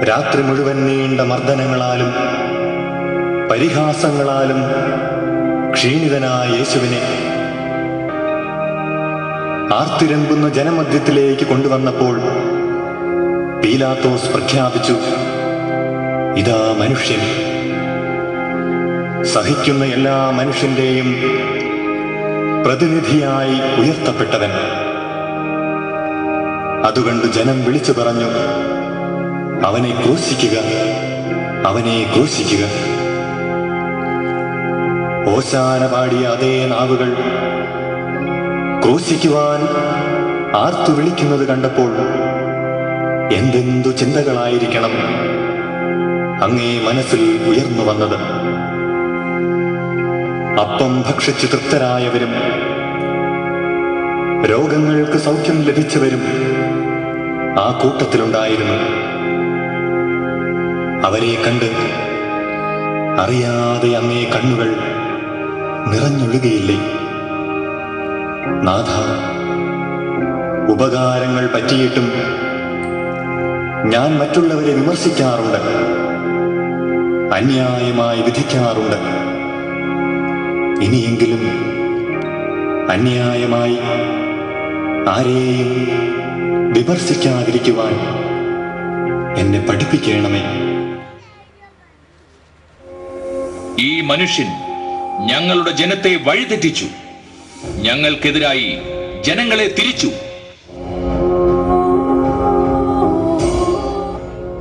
രാത്രി മുഴുവൻ നീണ്ട മർദ്ദനങ്ങളാലും പരിഹാസങ്ങളാലും ക്ഷീണിതനായ യേശുവിനെ ആർത്തിരമ്പുന്ന ജനമധ്യത്തിലേക്ക് കൊണ്ടുവന്നപ്പോൾ പീലാത്തോസ് പ്രഖ്യാപിച്ചു, ഇതാ മനുഷ്യൻ, സഹിക്കുന്ന എല്ലാ മനുഷ്യന്റെയും പ്രതിനിധിയായി ഉയർത്തപ്പെട്ടവൻ. അതുകൊണ്ട് ജനം വിളിച്ചു പറഞ്ഞു, അവനെ ക്രൂശിക്കുക, അവനെ ക്രൂശിക്കുക. ഓശാന പാടിയ അതേ നാവുകൾ ക്രൂശിക്കുവാൻ ആർത്തു വിളിക്കുന്നത് കണ്ടപ്പോൾ എന്തെന്തു ചിന്തകളായിരിക്കണം അങ്ങേ മനസ്സിൽ ഉയർന്നു വന്നത്. അപ്പം ഭക്ഷിച്ചു തൃപ്തരായവരും രോഗങ്ങൾക്ക് സൗഖ്യം ലഭിച്ചവരും ആ കൂട്ടത്തിലുണ്ടായിരുന്നു. അവരെ കണ്ട് അറിയാതെ അങ്ങേ കണ്ണുകൾ നിറഞ്ഞൊഴുകയില്ലേ? നാഥ, ഉപകാരങ്ങൾ പറ്റിയിട്ടും ഞാൻ മറ്റുള്ളവരെ വിമർശിക്കാറുണ്ട്, അന്യായമായി വിധിക്കാറുണ്ട്. ഇനിയെങ്കിലും അന്യായമായി ആരെയും വിമർശിക്കാതിരിക്കുവാൻ എന്നെ പഠിപ്പിക്കണമേ. ഈ മനുഷ്യൻ ഞങ്ങളുടെ ജനത്തെ വഴിതെറ്റിച്ചു, ഞങ്ങൾക്കെതിരായി ജനങ്ങളെ തിരിച്ചു.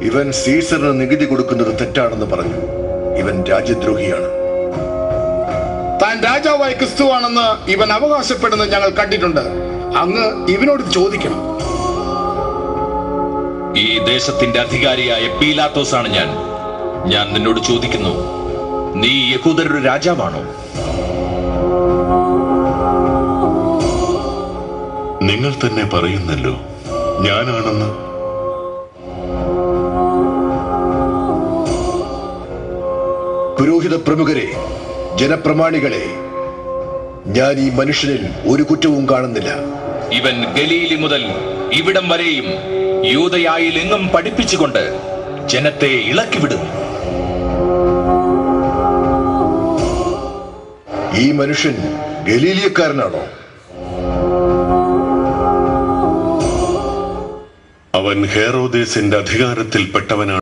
ഇവൻ സീസറിന് നികുതി കൊടുക്കുന്നത് തെറ്റാണെന്ന് പറഞ്ഞു. ഇവൻ രാജ്യദ്രോഹിയാണ്. താൻ രാജാവായ ക്രിസ്തുവാണെന്ന് ഇവൻ അവകാശപ്പെടുന്നത് ഞങ്ങൾ കണ്ടിട്ടുണ്ട്. അങ്ങ് ഇവനോട് ചോദിക്കണം. ഈ ദേശത്തിന്റെ അധികാരിയായ പീലാത്തോസാണ് ഞാൻ നിന്നോട് ചോദിക്കുന്നു, നീ യഹൂദരുടെ രാജാവാണോ? നിങ്ങൾ തന്നെ പറയുന്നല്ലോ ഞാനാണെന്ന്. പുരോഹിത പ്രമുഖരെ, ജനപ്രമാണികളെ, ഞാൻ ഈ മനുഷ്യനിൽ ഒരു കുറ്റവും കാണുന്നില്ല. ഇവൻ ഗലീലി മുതൽ ഇവിടം വരെയും യൂദയായിൽ എങ്ങും പഠിപ്പിച്ചുകൊണ്ട് ജനത്തെ ഇളക്കിവിടുന്നു. ഈ മനുഷ്യൻ ഗലീലിയക്കാരനാണോ? അവൻ ഹെരോദേസിന്റെ അധികാരത്തിൽപ്പെട്ടവനാണ്.